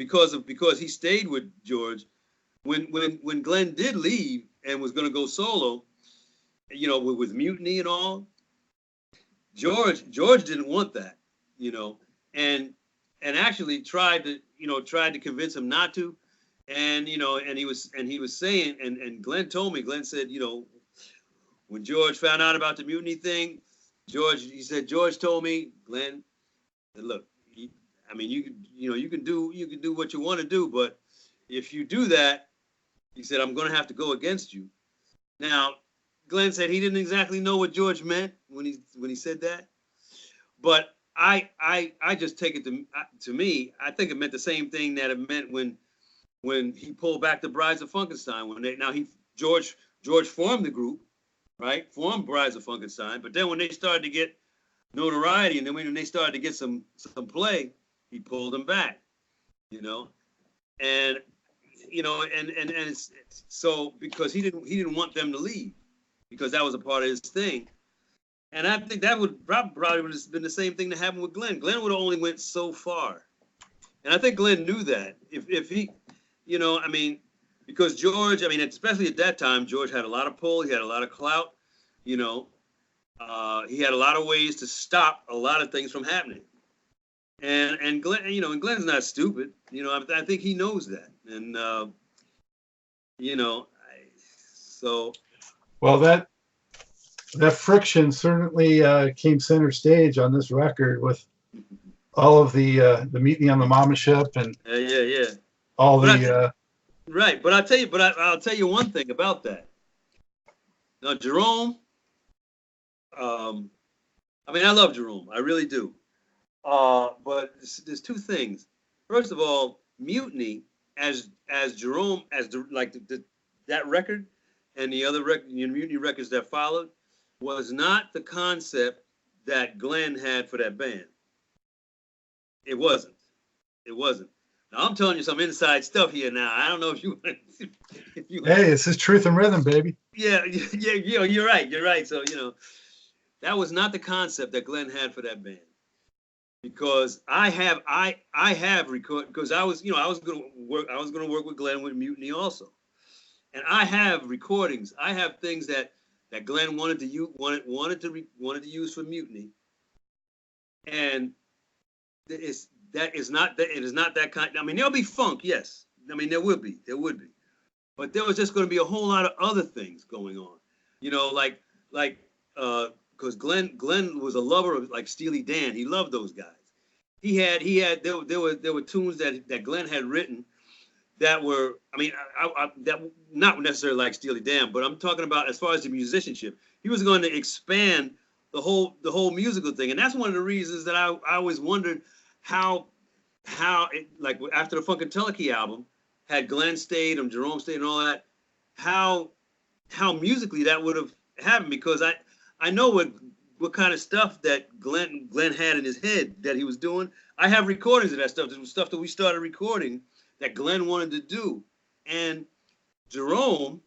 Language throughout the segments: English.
because he stayed with George, when Glenn did leave and was going to go solo, with Mutiny and all, George didn't want that, and actually tried to convince him not to, and he was saying, and Glenn told me, Glenn said, when George found out about the Mutiny thing, George told me, Glenn, look, you can do what you want to do, but if you do that, he said, I'm going to have to go against you. Now, Glenn said he didn't exactly know what George meant when he said that, but I just take it to me. I think it meant the same thing that it meant when he pulled back the Brides of Funkenstein. George formed the group, right? Formed Brides of Funkenstein, but then when they started to get notoriety, and then when they started to get some play, he pulled them back, and it's so because he didn't want them to leave, because that was a part of his thing. And I think that would probably would have been the same thing that happened with Glenn. Glenn would have only went so far, and I think Glenn knew that. If he, because George, especially at that time, George had a lot of pull. He had a lot of clout. He had a lot of ways to stop a lot of things from happening. And Glenn, and Glenn's not stupid. I think he knows that. And so. Well, that friction certainly came center stage on this record with all of the Mutiny on the Mama Ship and all the. Right, but I'll tell you one thing about that. Now, Jerome. I love Jerome, I really do. But there's two things. First of all, Mutiny, as Jerome, that record and the other Mutiny records that followed, was not the concept that Glenn had for that band. It wasn't. Now I'm telling you some inside stuff here. Now I don't know if you. Hey, this is truth and rhythm, baby. Yeah, you're right. So that was not the concept that Glenn had for that band, because I have record, because I was going to work with Glenn with Mutiny also, and I have recordings. I have things that Glenn wanted to use for Mutiny, and it is not that kind. There'll be funk, yes. There would be, but there was just going to be a whole lot of other things going on, because Glenn was a lover of like Steely Dan. He loved those guys. There were tunes that Glenn had written that were, that not necessarily like Steely Dan, but I'm talking about as far as the musicianship. He was going to expand the whole musical thing, and that's one of the reasons that I always wondered how it, like after the Funkadelic album, had Glenn stayed and Jerome stayed and all that, how musically that would have happened, because I know what kind of stuff that Glenn had in his head that he was doing. I have recordings of that stuff. There was stuff that we started recording that Glenn wanted to do. And Jerome,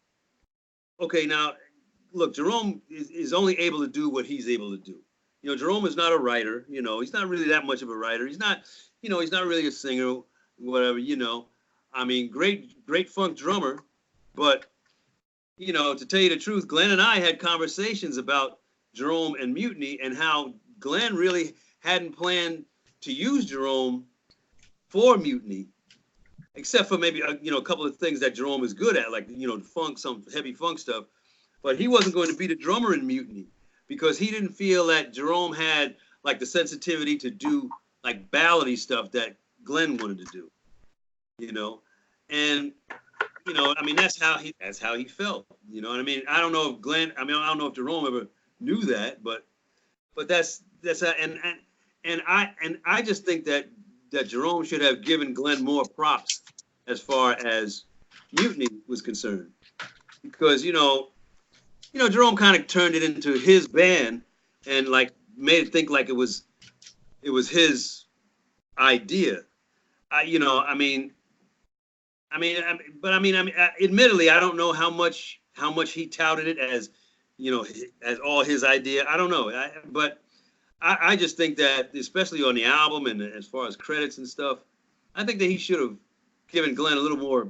okay, now look, Jerome is only able to do what he's able to do. Jerome is not a writer. He's not really that much of a writer. He's not, he's not really a singer, whatever. Great funk drummer, but to tell you the truth, Glenn and I had conversations about Jerome and Mutiny, and how Glenn really hadn't planned to use Jerome for Mutiny, except for maybe a couple of things that Jerome is good at, like funk, some heavy funk stuff. But he wasn't going to be the drummer in Mutiny, because he didn't feel that Jerome had like the sensitivity to do like ballady stuff that Glenn wanted to do. And that's how he felt. You know what I mean? I don't know if Glenn. I don't know if Jerome ever knew that, but that's how, and I just think that Jerome should have given Glenn more props as far as Mutiny was concerned, because Jerome kind of turned it into his band and like made it think like it was his idea. Admittedly, I don't know how much he touted it as, as all his idea. I don't know. But I just think that, especially on the album and as far as credits and stuff, I think that he should have giving Glenn a little more,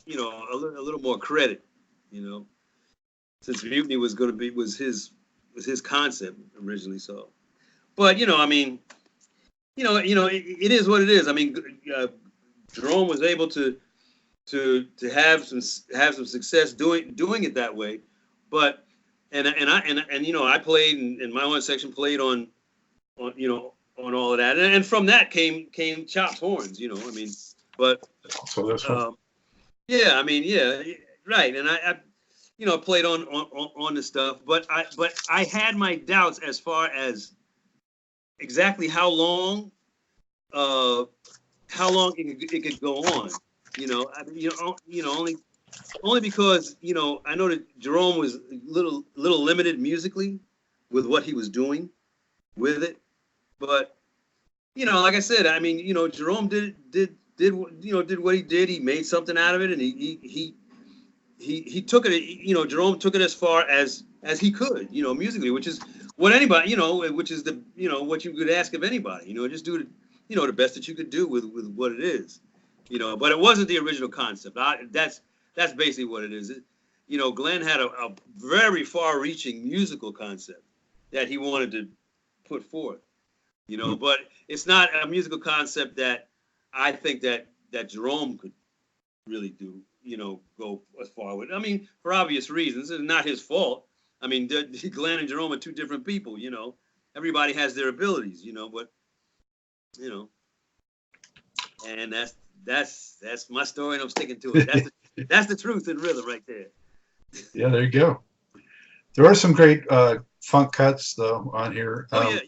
a little more credit, since Mutiny was his concept originally. So, but I mean, it is what it is. I mean, Jerome was able to have some success doing it that way, but and I played, and my own section played on all of that, and from that came chopped horns, I mean, but so this one. yeah, I mean, yeah, right, and I played on the stuff, but I had my doubts as far as exactly how long it could go on, only because I know that Jerome was a little limited musically with what he was doing with it, but like I said, I mean, Jerome did what he did. He made something out of it, and he took it. Jerome took it as far as he could, musically, which is what anybody, which is the what you could ask of anybody, just do the best that you could do with what it is, but it wasn't the original concept. That's basically what it is. Glenn had a very far-reaching musical concept that he wanted to put forth, but it's not a musical concept that I think that Jerome could really do, go as far with. I mean, for obvious reasons, it's not his fault. I mean, Glenn and Jerome are two different people, Everybody has their abilities, but, and that's my story, and I'm sticking to it. That's the truth in rhythm right there. Yeah, there you go. There are some great funk cuts though on here. Yeah.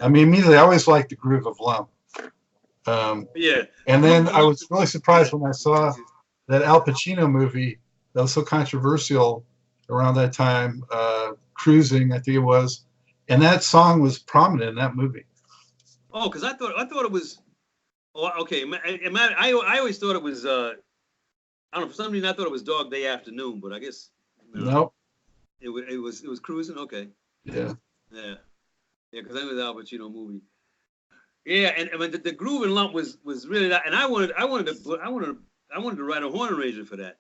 I mean, immediately I always liked the groove of Lump. Yeah. And then I was really surprised when I saw that Al Pacino movie that was so controversial around that time, Cruising, I think it was, and that song was prominent in that movie. Oh, because I thought it was. Oh, okay. I always thought it was. I don't know. For some reason, I thought it was Dog Day Afternoon, but I guess. Nope. It was Cruising. Okay. Yeah. Yeah. Yeah, because that was Al Pacino movie. Yeah, and I mean, the groove and Lump was really that, and I wanted to write a horn arrangement for that.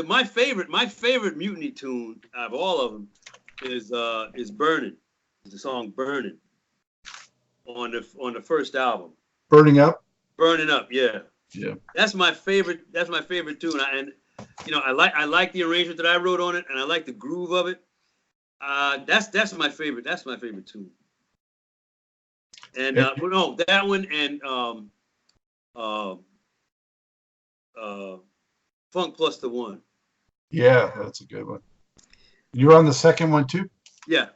My favorite Mutiny tune out of all of them is "Burning." It's the song "Burning" on the first album. Burning Up. Burning Up, yeah. Yeah. That's my favorite tune, I like the arrangement that I wrote on it, and I like the groove of it. That's my favorite. That's my favorite tune. And no, that one and Funk Plus the One. Yeah, that's a good one. You were on the second one too? Yeah.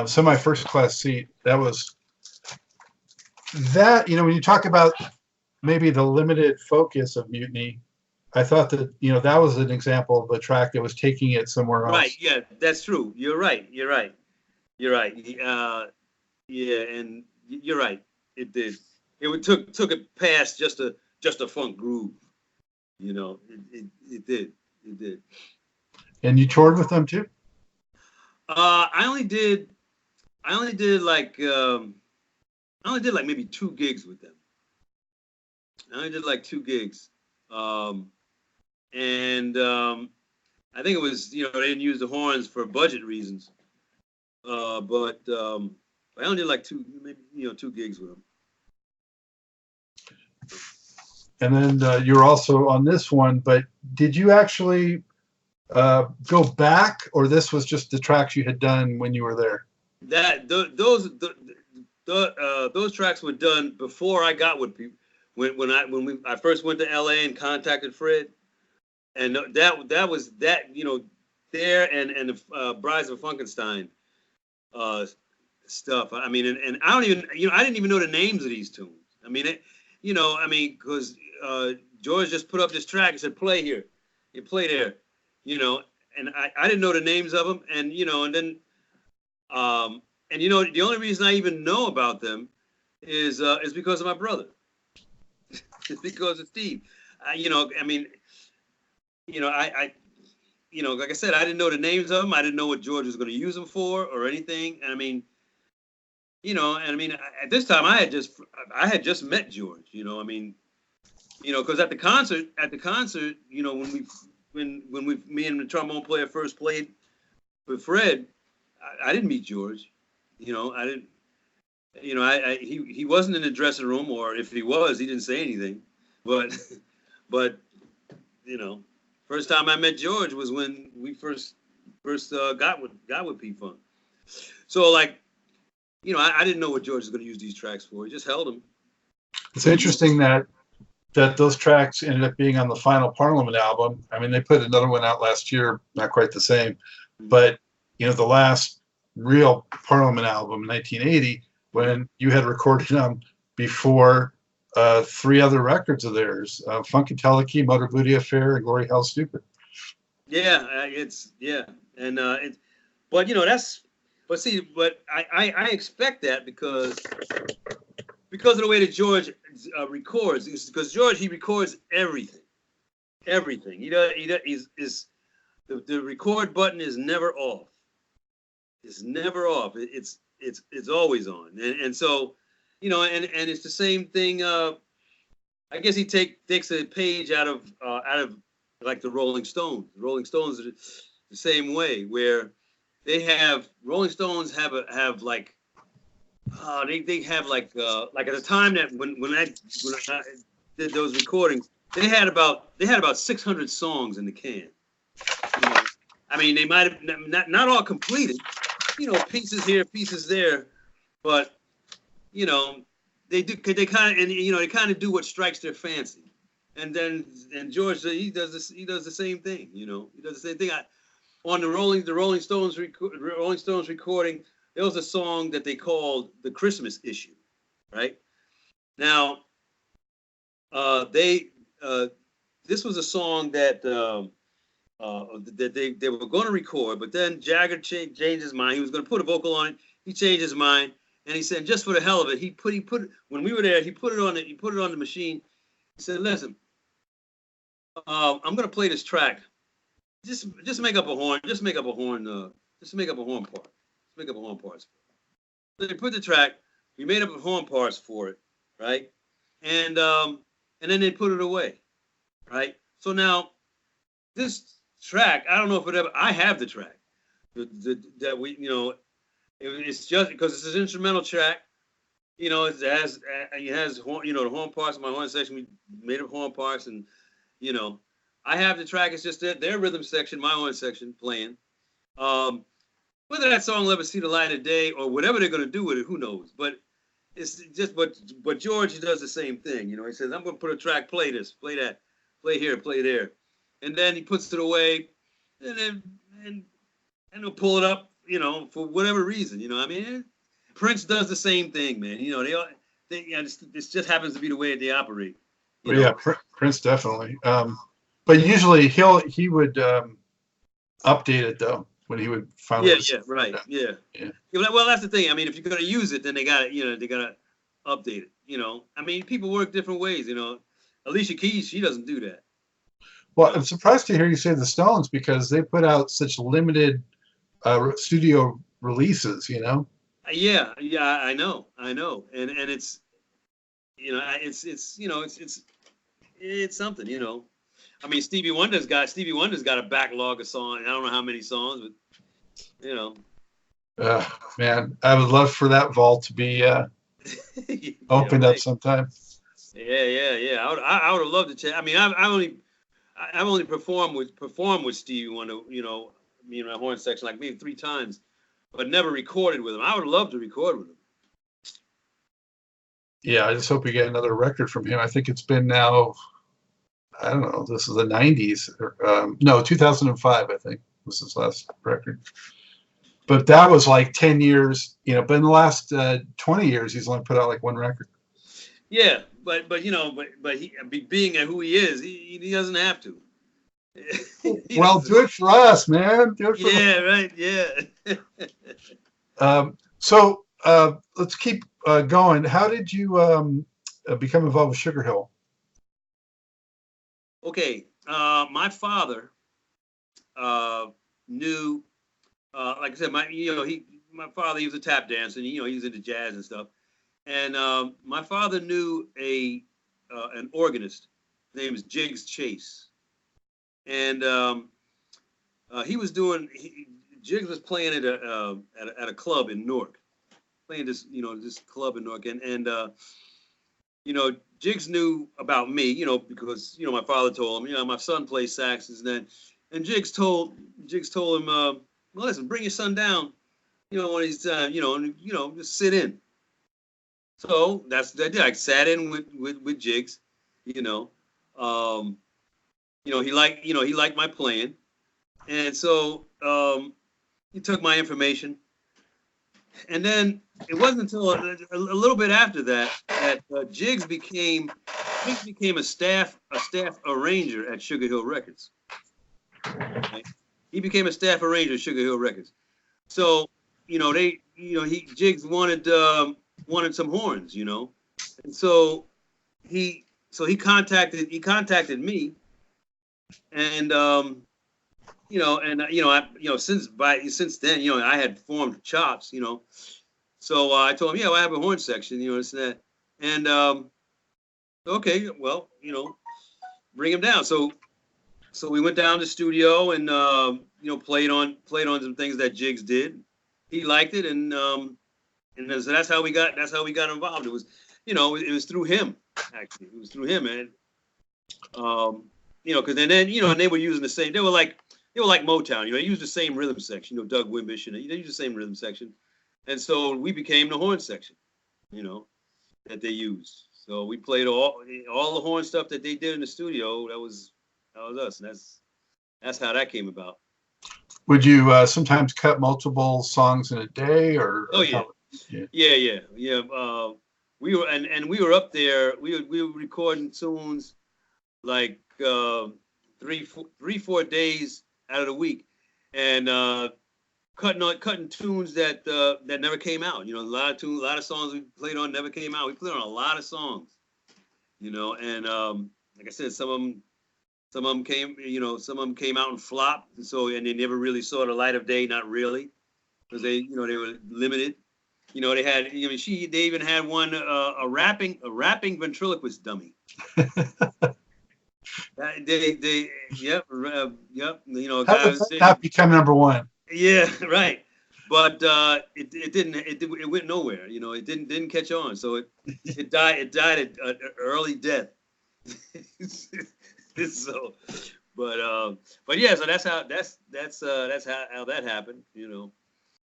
Semi first class seat. That was that. When you talk about maybe the limited focus of Mutiny, I thought that that was an example of a track that was taking it somewhere else. Right. Yeah, that's true. You're right. Yeah, and you're right. It did. It took it past just a funk groove. It did. It did. And you toured with them too? I only did like maybe 2 gigs with them. I only did like 2 gigs. And I think it was, they didn't use the horns for budget reasons. But I only did like 2 gigs with them. And then you were also on this one, but did you actually go back, or this was just the tracks you had done when you were there? Those tracks were done before I got with people. When I first went to LA and contacted Fred, and that was there and the Brides of Funkenstein stuff. I mean, and I don't even I didn't even know the names of these tunes. I mean, because George just put up this track and said, "Play here, you play there," and I didn't know the names of them, and and then the only reason I even know about them is because of my brother. It's because of Steve. I like I said, I didn't know the names of them. I didn't know what George was going to use them for or anything. And at this time I had just met George. You know, because at the concert, you know, me and the trombone player first played with Fred, I didn't meet George. You know, I didn't. You know, he wasn't in the dressing room, or if he was, he didn't say anything. But but you know, first time I met George was when we first got with P-Funk. So like, you know, I didn't know what George was going to use these tracks for. He just held them. It's interesting that those tracks ended up being on the final Parliament album. I mean, they put another one out last year, not quite the same, but you know, the last real Parliament album in 1980, when you had recorded them before 3 other records of theirs, Funkadelic, Motor Booty Affair, and Glory Hell Stupid. Yeah, and but you know, but I expect that because of the way that George records, because George, he records everything. The record button is never off. It's never off. It's always on. And so, you know, and it's the same thing. I guess he takes a page out of like the Rolling Stones. The Rolling Stones are the same way, where Rolling Stones have like. They have like at the time that when I did those recordings, they had about 600 songs in the can. You know? I mean, they might have not all completed, you know, pieces here, pieces there, but you know, they kind of do what strikes their fancy. And George, he does the same thing. You know, he does the same thing. On the Rolling Stones recording, there was a song that they called the Christmas issue, right? Now, this was a song that they were going to record, but then Jagger changed his mind. He was going to put a vocal on it. He changed his mind, and he said, just for the hell of it, he put when we were there, he put it on the machine. He said, listen, I'm going to play this track. Just make up a horn. Just make up a horn part. Make up horn parts. So they put the track. We made up horn parts for it, right? And then they put it away, right? So now this track, I don't know if it ever. I have the track that we, you know, it's just because it's an instrumental track. You know, it has you know, the horn parts of my horn section. We made up horn parts, and you know, I have the track. It's just their rhythm section, my horn section playing. Whether that song will ever see the light of day or whatever they're going to do with it, who knows? But it's just, but George, he does the same thing. You know, he says, I'm going to put a track, play this, play that, play here, play there. And then he puts it away and he'll pull it up, you know, for whatever reason. You know, I mean, Prince does the same thing, man. You know, this just happens to be the way they operate. Well, yeah, Prince definitely. But usually he would update it though. When he would finally, right. Well, that's the thing. I mean, if you're gonna use it, then they gotta update it. You know, I mean, people work different ways. You know, Alicia Keys, she doesn't do that. Well, I'm surprised to hear you say the Stones because they put out such limited studio releases. You know. Yeah, I know, and it's, you know, it's something. You know. I mean, Stevie Wonder's got a backlog of songs. I don't know how many songs, but you know. Man, I would love for that vault to be opened up sometime. Yeah. I would have loved to check. I mean, I've only performed with Stevie Wonder. You know, me in my horn section like maybe 3 times, but never recorded with him. I would love to record with him. Yeah, I just hope we get another record from him. I think it's been now. I don't know. This is the 90s. No, 2005, I think, was his last record. But that was like 10 years, you know. But in the last 20 years, he's only put out like 1 record. Yeah, but you know, but he, being who he is, he doesn't have to. Well, do it for us, man. Do it for us. Right. Yeah. So let's keep going. How did you become involved with Sugarhill? Okay, my father knew, like I said, my father, he was a tap dancer, and, you know, he was into jazz and stuff. And my father knew an organist His name is Jigs Chase, and he was doing. Jigs was playing at a club in Newark, playing this this club in Newark, and Jigs knew about me, because my father told him, my son plays sax and Jigs told him, well, listen, bring your son down, when he's just sit in. So that's what I did. I sat in with Jigs, he liked my playing, and so he took my information, and then it wasn't until a little bit after that Jigs became a staff arranger at Sugarhill Records. Right? He became a staff arranger at Sugarhill Records. So Jigs wanted some horns, and so he contacted me, and since then, I had formed Chops, so I told him, yeah, well, I have a horn section, this and that, and okay, well, bring him down. So we went down to the studio and played on some things that Jigs did. He liked it, and so that's how we got involved. It was it was through him, actually. It was through him, man. Because then and they were using the same. They were like Motown. They used the same rhythm section. Doug Wimbish, and they used the same rhythm section, and so we became the horn section. That they used. So we played all the horn stuff that they did in the studio. That was us, and that's how that came about. Would you sometimes cut multiple songs in a day, or? Oh yeah. Yeah. We were up there. We were recording tunes like 3-4 days out of the week, and cutting tunes that never came out. A lot of songs we played on never came out. We played on a lot of songs, and like I said, some of them came out and flopped, and they never really saw the light of day. Not really, because they were limited. They had, they even had one, a rapping ventriloquist dummy. Yep. That became number one. Yeah, right. But it went nowhere. It didn't catch on. So it died an early death. So, but yeah. So that's how that happened.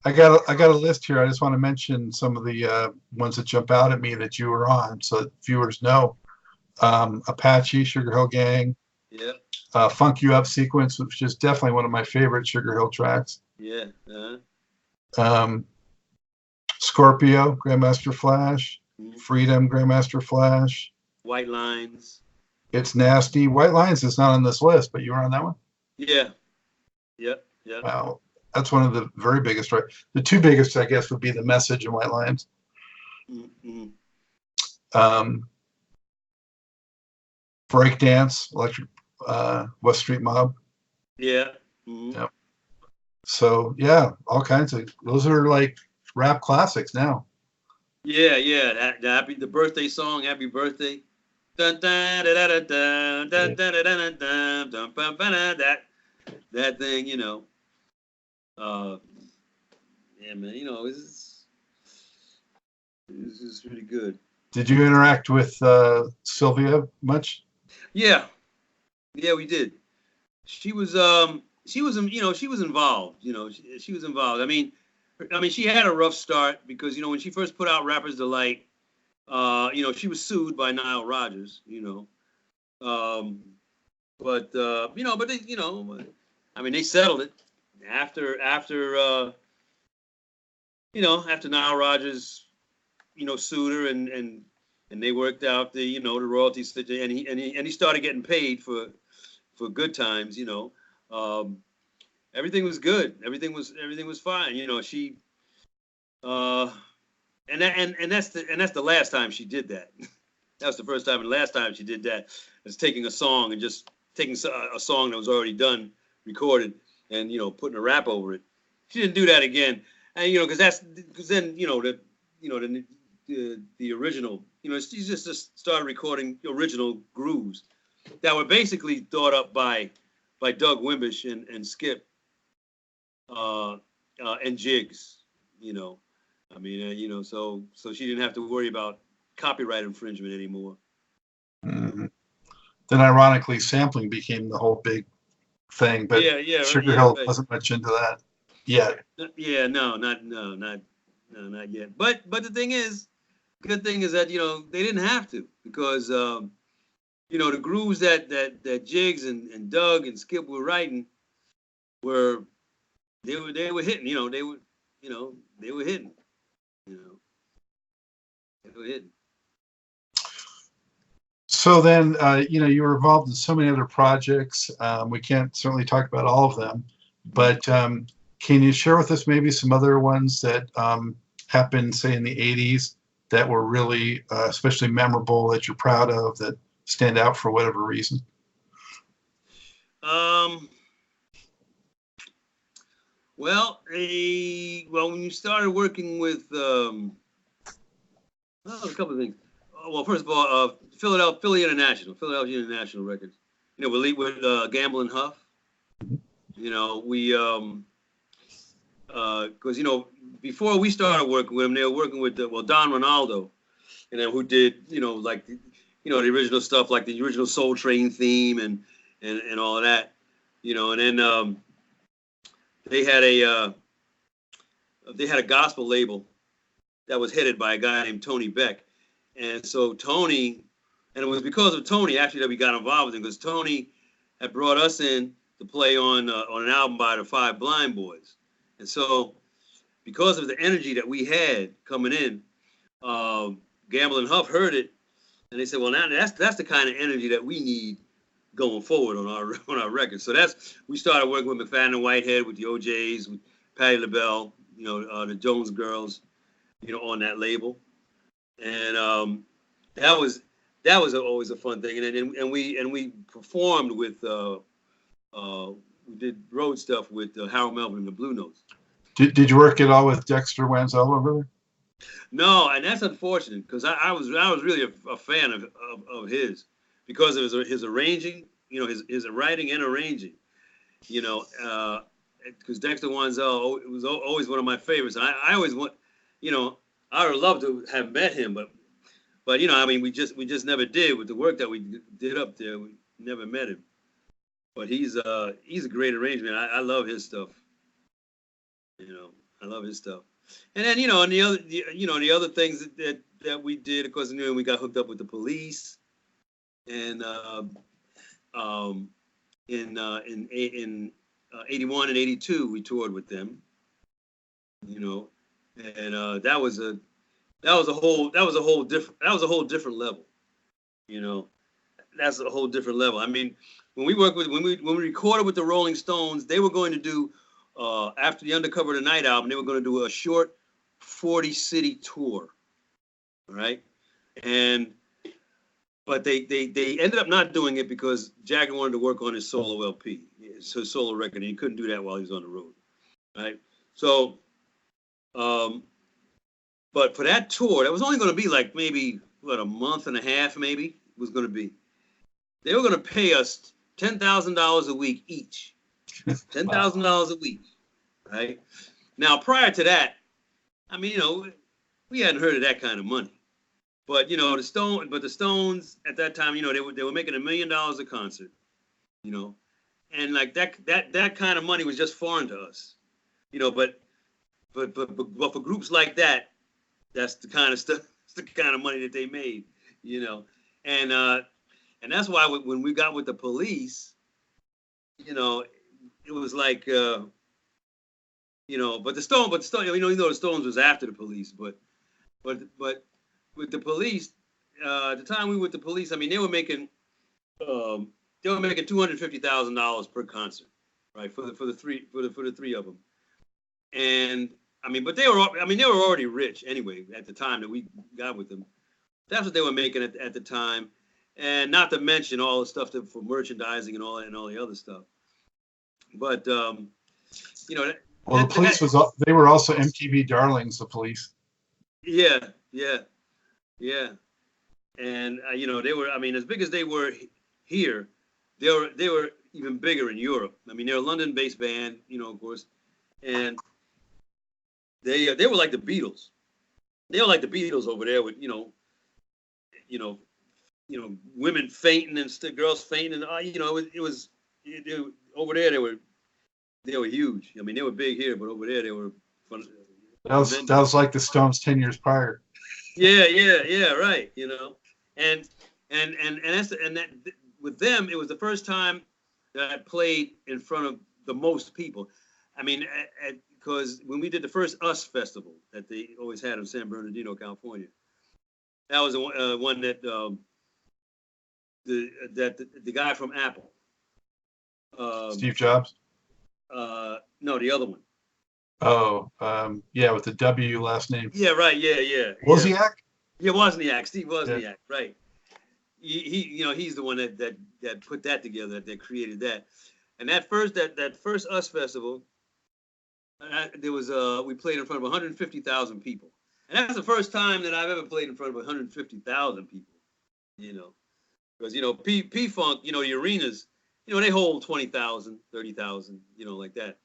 I got a list here. I just want to mention some of the ones that jump out at me that you were on, so that viewers know. Apache, Sugar Hill Gang. Yeah. Funk You Up sequence, which is definitely one of my favorite Sugar Hill tracks. Yeah. Scorpio, Grandmaster Flash. Mm-hmm. Freedom, Grandmaster Flash. White Lines. It's Nasty. White Lines is not on this list, but you were on that one? Yeah. Yeah. Wow. That's one of the very biggest, right? The two biggest, I guess, would be The Message and White Lines. Mm-hmm. Breakdance, Electric West Street Mob. Yeah. Mm-hmm. Yep. So yeah, all kinds of those are like rap classics now. Yeah. The birthday song, Happy Birthday. Dun, dun, da, da, da, dun, dun, dun, dun, dun, dun, dun, dun, dun, that thing, yeah, man, it's just really good. Did you interact with Sylvia much? Yeah, we did. She was involved. She was involved. I mean, she had a rough start because when she first put out Rapper's Delight, she was sued by Nile Rodgers. But they settled it after Nile Rodgers, sued her and they worked out the royalties, and he started getting paid for good times. Everything was good. Everything was fine. She and that's the last time she did that. That was the first time and last time she did that. Was taking a song and just taking a song that was already done, recorded, and putting a rap over it. She didn't do that again, and because then the original, she just started recording original grooves, basically thought up by Doug Wimbish and Skip and Jigs. I mean, so she didn't have to worry about copyright infringement anymore. Mm-hmm. Then, ironically, sampling became the whole big thing, but Sugarhill wasn't much into that yet. Yeah, not yet. But the thing is, good thing is that they didn't have to, because the grooves that Jigs and Doug and Skip were writing were hitting. They were hitting. They were hitting. So then, you were involved in so many other projects. We can't certainly talk about all of them, but can you share with us maybe some other ones that happened, say, in the 80s that were really especially memorable, that you're proud of, that stand out for whatever reason? Well, when you started working with, a couple of things. Well, first of all, Philadelphia International Records. With Gamble and Huff. We because before we started working with them, they were working with Don Ronaldo, who did like the original stuff, like the original Soul Train theme and all of that, and then they had a gospel label that was headed by a guy named Tony Beck. And so Tony, and it was because of Tony actually that we got involved with him, because Tony had brought us in to play on an album by the Five Blind Boys. And so because of the energy that we had coming in, Gamble and Huff heard it, and they said, well, now that's the kind of energy that we need going forward on our record. So we started working with McFadden and Whitehead, with the OJs, with Patti LaBelle, the Jones Girls, on that label. And that was always a fun thing. And we performed with we did road stuff with Harold Melvin and the Blue Notes. Did you work at all with Dexter Wenzel over there? No, and that's unfortunate, because I was really a fan of his, because of his arranging, his writing and arranging, because Dexter Wenzel was always one of my favorites. And I always want, I would love to have met him, but we just never did. With the work that we did up there, we never met him. But he's a great arrangement. I love his stuff. I love his stuff. And then and the other things that we did, of course, we got hooked up with the Police, and in 81 and 82 we toured with them. And that was a whole different level. That's a whole different level. I mean, when we recorded with the Rolling Stones, they were going to do after the Undercover Tonight album, they were going to do a short 40-city tour, right? But they ended up not doing it because Jagger wanted to work on his solo LP, his solo record, and he couldn't do that while he was on the road, right? So, but for that tour, that was only going to be like maybe a month and a half, maybe it was going to be. They were going to pay us $10,000 a week each. $10,000 a week, right? Now, prior to that, I mean, we hadn't heard of that kind of money. But the Stones at that time, they were making $1 million a concert, and like that kind of money was just foreign to us, But for groups like that, that's the kind of stuff, it's the kind of money that they made, and that's why when we got with the Police, it was like, but the Stones, the Stones was after the Police, but with the Police, at the time we were with the Police, I mean, they were making $250,000 per concert, right, for the three of them, and I mean, but they were already rich anyway at the time that we got with them. That's what they were making at the time, and not to mention all the stuff for merchandising and all the other stuff. But well, the Police they were also MTV darlings. The Police. Yeah. And they were. I mean, as big as they were here, they were even bigger in Europe. I mean, they're a London-based band, of course, and they were like the Beatles. They were like the Beatles over there with women fainting and girls fainting, and over there they were huge. I mean, they were big here, but over there they were fun. That was like the Stones 10 years prior. Yeah, right. And that with them, it was the first time that I played in front of the most people. I mean, because when we did the first US festival that they always had in San Bernardino, California, that was the one that the guy from Apple, Steve Jobs. No, the other one. Oh, yeah, with the W last name. Yeah, right. Yeah. Wozniak? Yeah, Wozniak. Steve Wozniak. Yeah. Right. He's the one that put that together, that created that. And that first US festival, there was we played in front of 150,000 people, and that's the first time that I've ever played in front of 150,000 people. Because P-Funk, the arenas, they hold 20,000, 30,000, like that.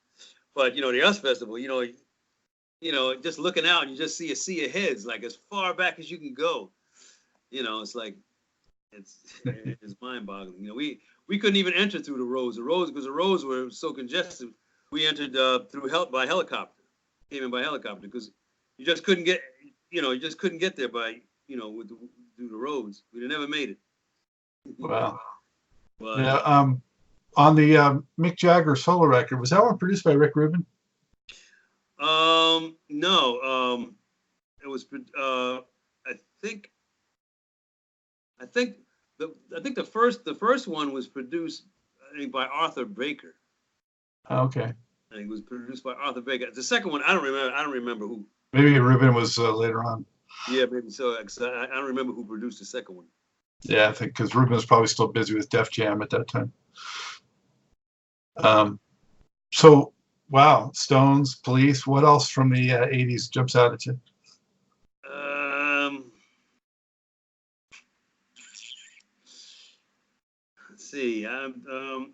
But the US festival, just looking out and you just see a sea of heads, like as far back as you can go. It's like it's mind-boggling. We couldn't even enter through the roads. Because the roads were so congested. We entered by helicopter, came in by helicopter, because you just couldn't get there by through the roads. We'd never made it. Wow. But, yeah. On the Mick Jagger solo record, was that one produced by Rick Rubin? No. It was. I think the first one was produced, I think, by Arthur Baker. Okay. I think it was produced by Arthur Baker. The second one, I don't remember who. Maybe Rubin was later on. Yeah, maybe so. I don't remember who produced the second one. Yeah, I think because Rubin was probably still busy with Def Jam at that time. So, wow, Stones, Police. What else from the 80s jumps out at you? Let's see. I'm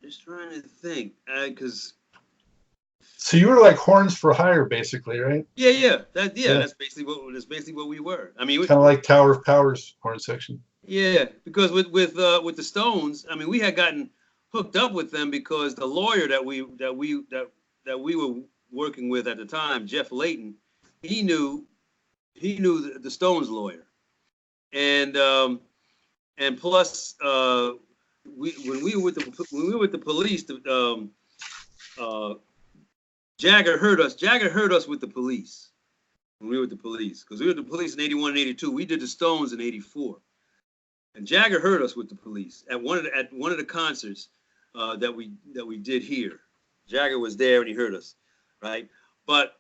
just trying to think, because. So you were like Horns for Hire, basically, right? Yeah. That's basically what we were. I mean, kind of like Tower of Power's horn section. Yeah, because with the Stones, I mean, we had gotten hooked up with them because the lawyer that we were working with at the time, Jeff Layton, he knew the Stones lawyer, and plus when we were with the Police, Jagger heard us with the Police when we were with the Police, because we were with the Police in 81 and 82. We did the Stones in 84. And Jagger heard us with the Police at one of the concerts that we did here. Jagger was there and he heard us, right? But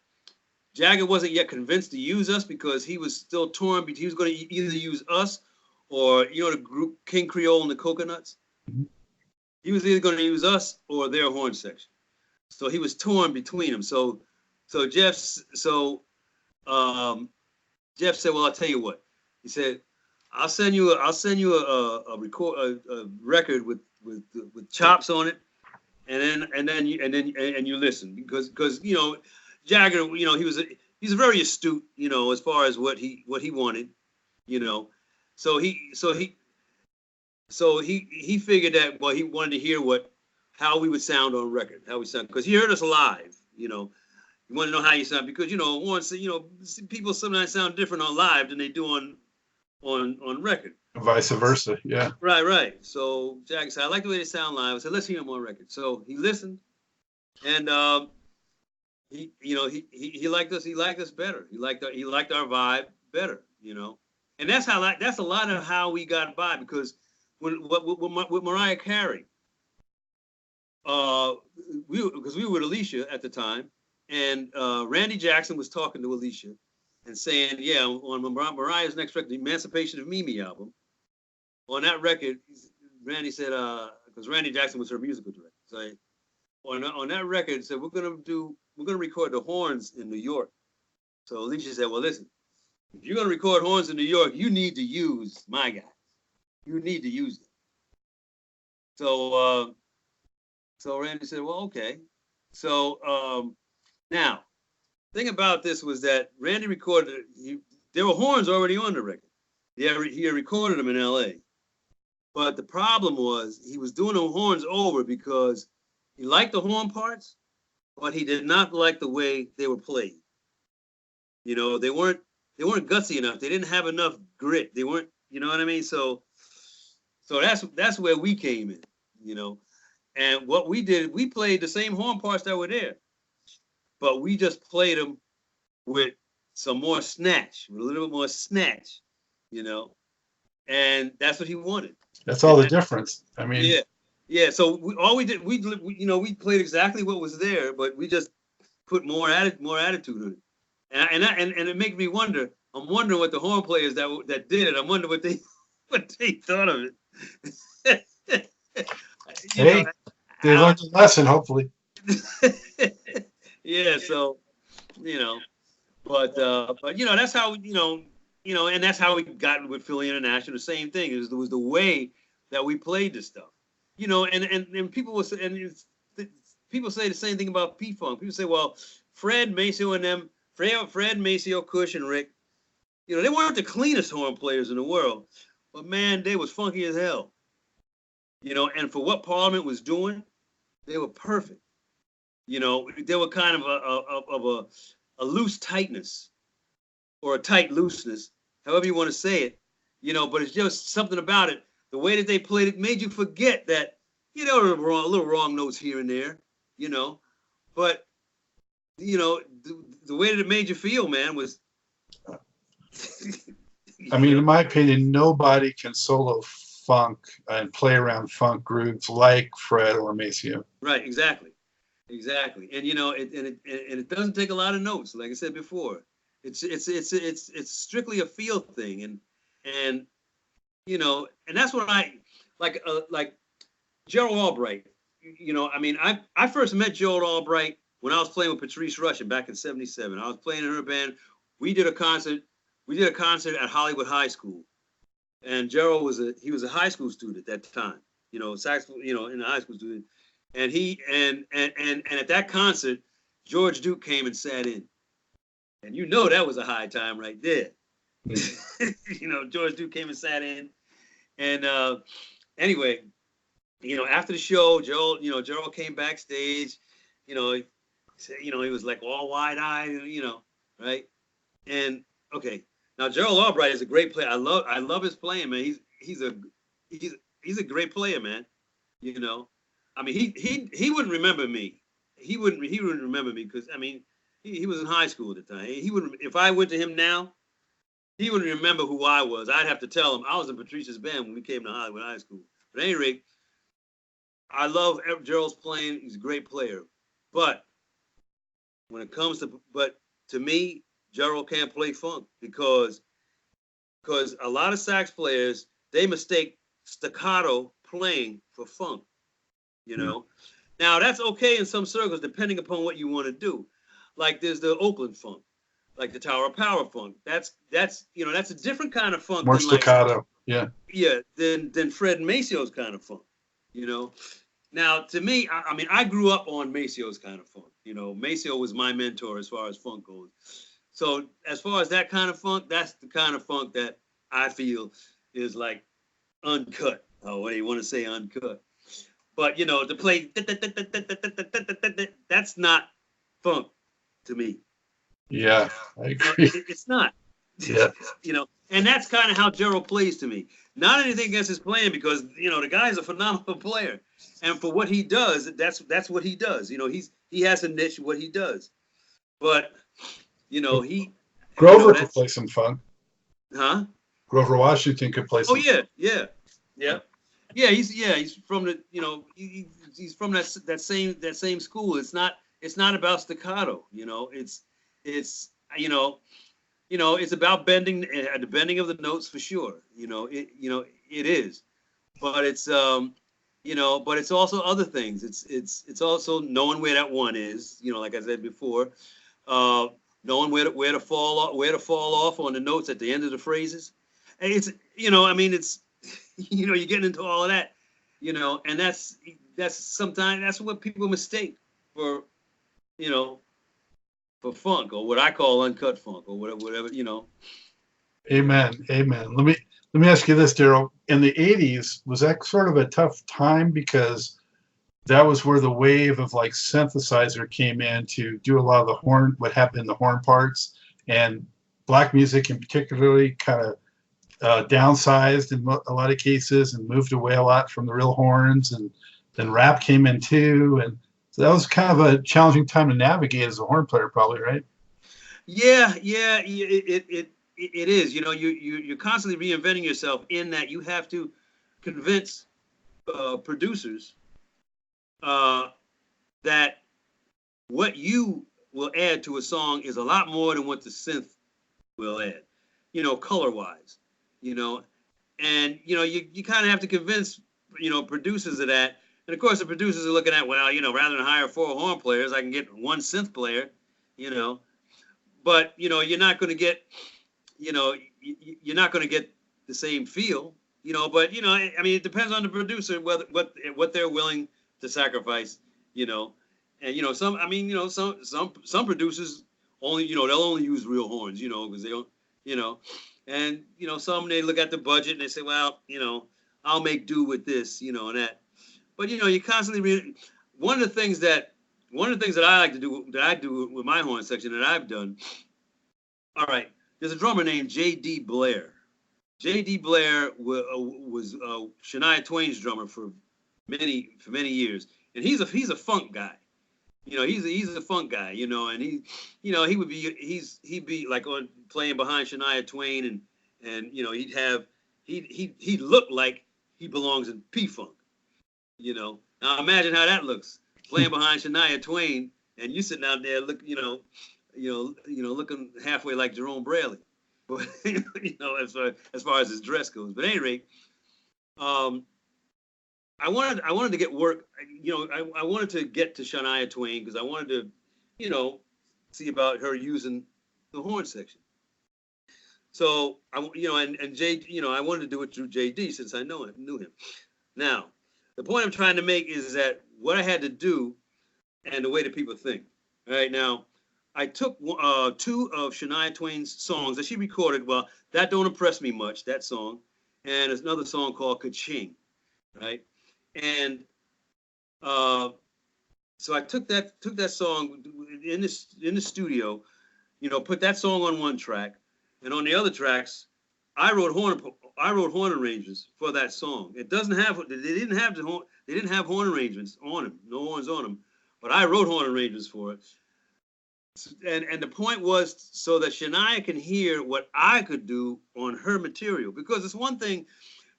Jagger wasn't yet convinced to use us because he was still torn. He was going to either use us or the group King Creole and the Coconuts. Mm-hmm. He was either going to use us or their horn section. So he was torn between them. So Jeff said, "Well, I'll tell you what." He said, I'll send you a record with chops on it, and then you listen, because Jagger, he's very astute, as far as what he wanted, so he figured that, well, he wanted to hear how we would sound on record, because he heard us live, He wanted to know how you sound, because people sometimes sound different on live than they do on record. Vice versa, yeah. Right. So Jack said, I like the way they sound live. I said, let's hear them on record. So he listened, and he liked us. He liked us better. He liked our vibe better. And that's a lot of how we got by, because with Mariah Carey, because we were with Alicia at the time, and Randy Jackson was talking to Alicia and saying, yeah, on Mariah's next record, the Emancipation of Mimi album, on that record, Randy said, because Randy Jackson was her musical director, so on that record, said, we're gonna record the horns in New York. So Alicia said, well, listen, if you're going to record horns in New York, you need to use my guys. You need to use them. So, so Randy said, well, okay. So now, thing about this was that Randy recorded, there were horns already on the record. He had recorded them in LA. But the problem was he was doing the horns over because he liked the horn parts, but he did not like the way they were played. You know, they weren't gutsy enough. They didn't have enough grit. They weren't, you know what I mean? So that's where we came in, you know. And what we did, we played the same horn parts that were there, but we just played them with some more snatch, with a little bit more snatch, you know. And that's what he wanted. That's all the difference. I mean, yeah. So we did, we played exactly what was there, but we just put more attitude on it. And it makes me wonder. I'm wondering what the horn players that did it. I'm wondering what they thought of it. Hey, they learned a lesson, hopefully. Yeah. So, you know, but you know, that's how and that's how we got with Philly International. The same thing. It was the way that we played this stuff. You know, and people will say, people say the same thing about P-Funk. People say, well, Fred, Maceo, and them, Fred, Maceo, Cush, and Rick, you know, they weren't the cleanest horn players in the world, but man, they was funky as hell. You know, and for what Parliament was doing, they were perfect. You know, they were kind of a loose tightness, or a tight looseness, however you want to say it, you know, but it's just something about it. The way that they played it made you forget that, you know, there were little wrong notes here and there, you know, but, you know, the way that it made you feel, man, was. I mean, in my opinion, nobody can solo funk and play around funk grooves like Fred or Maceo. Right, exactly. And, you know, it doesn't take a lot of notes, like I said before. It's strictly a feel thing, and you know, and that's what I like Gerald Albright. You know, I mean, I first met Gerald Albright when I was playing with Patrice Rushen back in '77. I was playing in her band. We did a concert at Hollywood High School, and Gerald was a high school student at that time. You know, saxophone, you know, in a high school student, and at that concert, George Duke came and sat in. And you know that was a high time right there. You know, George Duke came and sat in. And anyway, you know, after the show, Gerald came backstage, you know, he was like all wide-eyed, you know, right? And okay, now Gerald Albright is a great player. I love his playing, man. He's a great player, man. You know, I mean, he wouldn't remember me. He wouldn't remember me because, I mean, he was in high school at the time. He wouldn't. If I went to him now, he wouldn't remember who I was. I'd have to tell him I was in Patrice's band when we came to Hollywood High School. But at any rate, I love Gerald's playing. He's a great player. But when it comes to me, Gerald can't play funk because a lot of sax players, they mistake staccato playing for funk. You know, now that's okay in some circles depending upon what you want to do. Like there's the Oakland funk, like the Tower of Power funk. That's you know, that's a different kind of funk. More staccato, yeah. Yeah, than Fred and Maceo's kind of funk. You know, now to me, I mean, I grew up on Maceo's kind of funk. You know, Maceo was my mentor as far as funk goes. So as far as that kind of funk, that's the kind of funk that I feel is like uncut. Oh, what do you want to say, uncut? But you know, to play that's not funk to me. Yeah, I agree. It's not. Yeah. You know, and that's kind of how Gerald plays to me. Not anything against his playing because, you know, the guy is a phenomenal player. And for what he does, that's what he does. You know, he has a niche what he does. But, you know, Grover could play some funk. Huh? Grover Washington could play some funk. Yeah, he's from the, you know, he's from that same school. It's not about staccato, you know. It's you know, it's about the bending of the notes for sure. You know, it is, but it's you know, but it's also other things. It's also knowing where that one is. You know, like I said before, knowing where to fall off on the notes at the end of the phrases. And it's, I mean, it's, you're getting into all of that, and that's sometimes that's what people mistake for, for funk, or what I call uncut funk, or whatever. Amen. Let me ask you this, Darryl. In the 80s, was that sort of a tough time because that was where the wave of like synthesizer came in to do a lot of the horn, what happened in the horn parts, and black music in particularly kind of downsized in a lot of cases and moved away a lot from the real horns, and then rap came in too, and so that was kind of a challenging time to navigate as a horn player, probably, right? Yeah, it is. You're constantly reinventing yourself in that you have to convince producers that what you will add to a song is a lot more than what the synth will add, color-wise, and, you kind of have to convince, producers of that. And of course, the producers are looking at, well, rather than hire 4 horn players, I can get 1 synth player, but, you're not going to get, you're not going to get the same feel, but, I mean, it depends on the producer, what they're willing to sacrifice, and, some producers only, they'll only use real horns, because they don't, and, some, they look at the budget and they say, well, I'll make do with this, and that. But, you constantly, one of the things that I like to do, that I do with my horn section that I've done, all right, there's a drummer named J.D. Blair. J.D. Blair was Shania Twain's drummer for many years. And he's a funk guy. He's a funk guy, and he'd be like on playing behind Shania Twain, and he'd look like he belongs in P-Funk. Now imagine how that looks, playing behind Shania Twain, and you sitting out there looking halfway like Jerome Braley, but as far as his dress goes. But at any rate, I wanted to get work. I wanted to get to Shania Twain because I wanted to, see about her using the horn section. So I wanted to do it through JD since I knew him. Now, the point I'm trying to make is that what I had to do, and the way that people think. Right now, I took 2 of Shania Twain's songs that she recorded. Well, that don't impress me much, that song, and there's another song called Ka-Ching, right? And so I took that song in the studio, put that song on one track, and on the other tracks, I wrote horn arrangements for that song. They didn't have horn arrangements on them, no horns on them, but I wrote horn arrangements for it. And the point was so that Shania can hear what I could do on her material, because it's one thing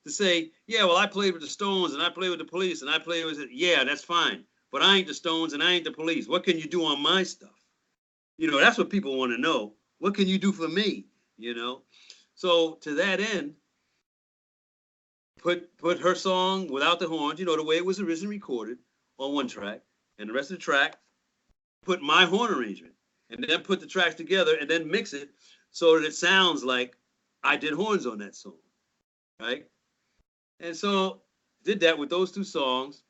to say, yeah, well, I played with the Stones and I played with the Police and I played with it. Yeah, that's fine. But I ain't the Stones and I ain't the Police. What can you do on my stuff? That's what people want to know. What can you do for me? So to that end, put her song without the horns, the way it was originally recorded, on one track, and the rest of the track, put my horn arrangement, and then put the tracks together and then mix it so that it sounds like I did horns on that song, right? And so did that with those 2 songs,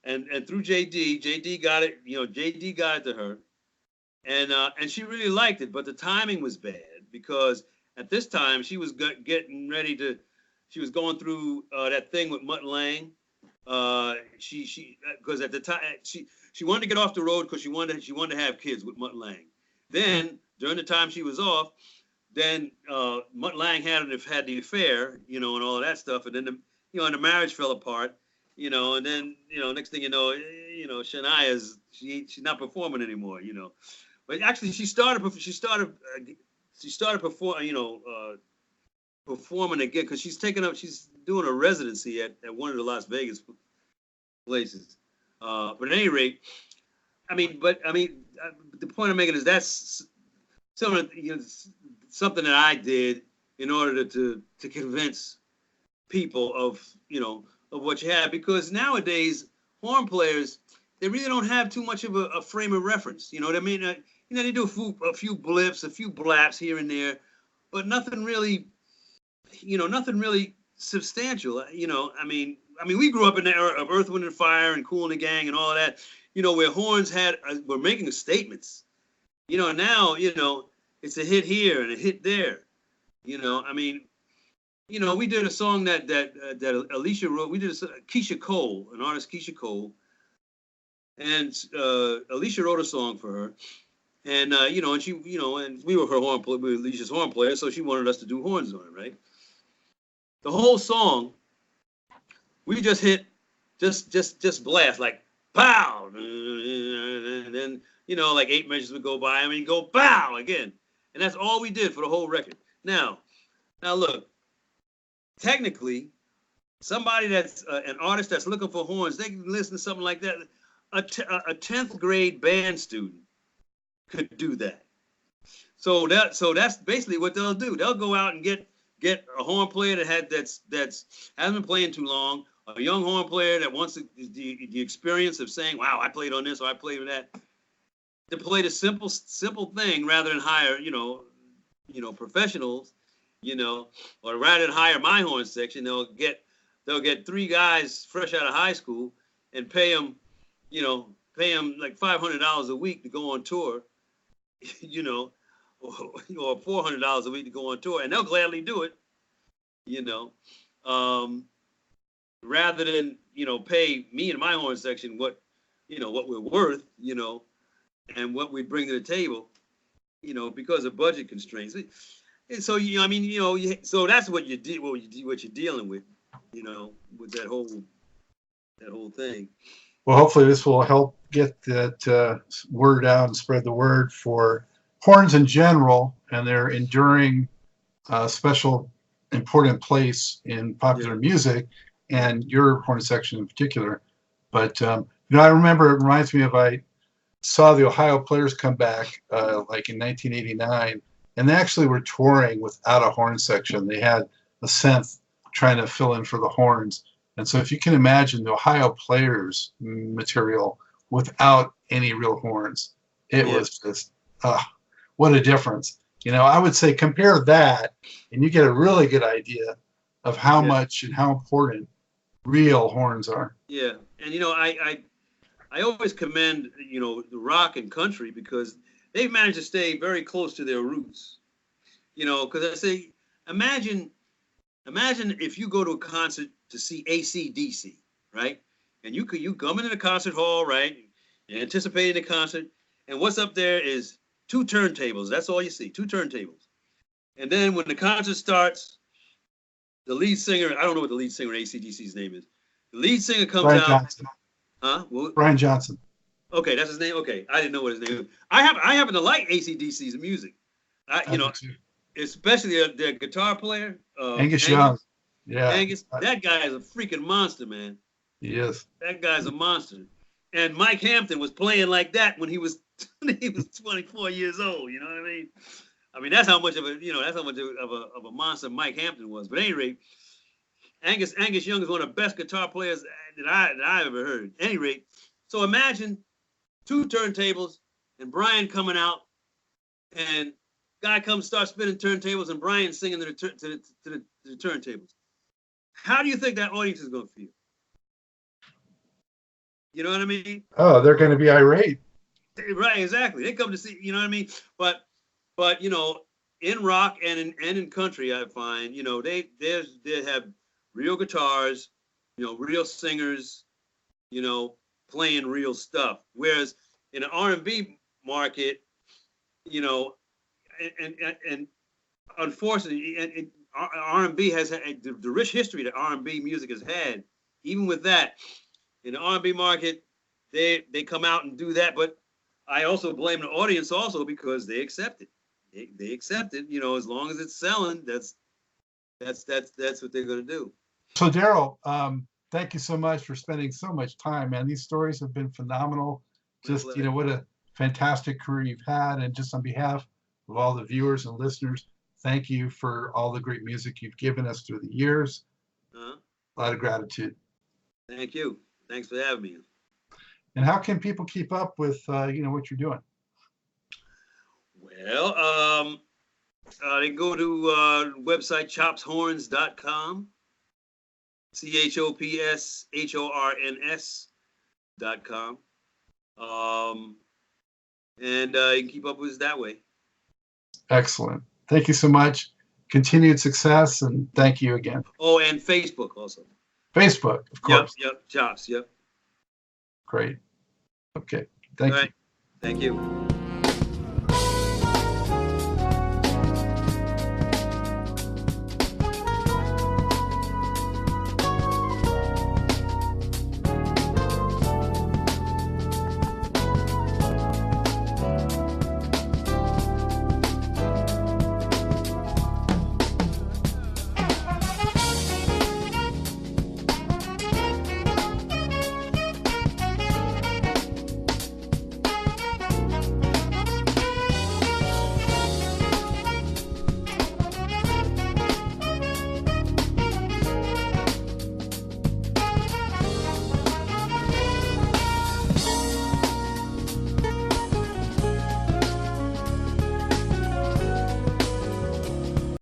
and through JD got it, JD got it to her, and she really liked it, but the timing was bad because at this time she was getting ready to, she was going through that thing with Mutt Lange. She because at the time she wanted to get off the road because she wanted to have kids with Mutt Lange. Then during the time she was off, then Mutt Lange had the affair, and all of that stuff, and then and the marriage fell apart, and then next thing you know, Shania's she's not performing anymore, but actually she started performing again because she's doing a residency at one of the Las Vegas places. But at any rate, the point I'm making is that's something that I did in order to convince people of what you have, because nowadays horn players, they really don't have too much of a frame of reference. You know what I mean? You know, they do a few blips, a few blaps here and there, but nothing really, nothing really substantial. We grew up in the era of Earth, Wind and Fire and Kool and the Gang and all of that, where horns were making statements. Now, it's a hit here and a hit there. We did a song that Alicia wrote. We did Keisha Cole, an artist, Keisha Cole, and Alicia wrote a song for her. And and she, and we were her horn player, we were Alicia's horn player, so she wanted us to do horns on it, right? The whole song, we just hit, just blast like pow, and then like 8 measures would go by, go pow again, and that's all we did for the whole record. Now look, technically, somebody that's an artist that's looking for horns, they can listen to something like that. A 10th grade band student could do that. So that's basically what they'll do. They'll go out and get a horn player that's hasn't been playing too long, a young horn player that wants the experience of saying, wow, I played on this or I played on that, to play the simple thing rather than hire professionals, or rather than hire my horn section. They'll get 3 guys fresh out of high school and pay them like $500 a week to go on tour, or $400 a week to go on tour, and they'll gladly do it, rather than pay me and my horn section what we're worth, and what we bring to the table, because of budget constraints. And so so that's what you're dealing with, with that whole thing. Well, hopefully this will help get that word out and spread the word for horns in general and their enduring, special, important place in popular music, and your horn section in particular. But I remember, it reminds me of, I saw the Ohio Players come back like in 1989, and they actually were touring without a horn section. They had a synth trying to fill in for the horns. And so if you can imagine the Ohio Players material without any real horns, it was just, what a difference. I would say compare that and you get a really good idea of how much and how important real horns are. Yeah. And, I always commend, the rock and country, because they've managed to stay very close to their roots, because I say, imagine if you go to a concert to see AC/DC, right? And you come into the concert hall, right? You're anticipating the concert, and what's up there is 2 turntables. That's all you see, 2 turntables. And then when the concert starts, the lead singer, I don't know what the lead singer of AC/DC's name is. The lead singer comes Bryan out. Johnson. Huh? What? Bryan Johnson. Okay, that's his name. Okay, I didn't know what his name was. I happen to like AC/DC's music. Especially their guitar player, Angus Young. Yeah, Angus. That guy is a freaking monster, man. He is. That guy's a monster. And Mike Hampton was playing like that when he was 24 years old. You know what I mean? That's how much of a monster Mike Hampton was. But at any rate, Angus Young is one of the best guitar players that I've ever heard. At any rate, so imagine 2 turntables and Bryan coming out, and guy starts spinning turntables, and Bryan singing to the turntables. How do you think that audience is going to feel? You know what I mean? Oh, they're going to be irate. Right, exactly. They come to see, you know what I mean? But in rock and in country, I find, they have real guitars, real singers, playing real stuff. Whereas in the R&B market, and unfortunately, and R&B has had the rich history that R&B music has had. Even with that, in the R&B market, they come out and do that. But I also blame the audience also, because they accept it. They accept it. As long as it's selling, that's what they're going to do. So Darryl, thank you so much for spending so much time, man. These stories have been phenomenal. Just, what a fantastic career you've had. And just on behalf of all the viewers and listeners, thank you for all the great music you've given us through the years. A lot of gratitude. Thank you. Thanks for having me. And how can people keep up with, what you're doing? Well, they can go to website chopshorns.com, CHOPSHORNS.com. And you can keep up with us that way. Excellent. Thank you so much. Continued success, and thank you again. Oh, and Facebook also. Facebook, of course. Yep, Chops, yep. Great. Okay. Thank you. Thank you.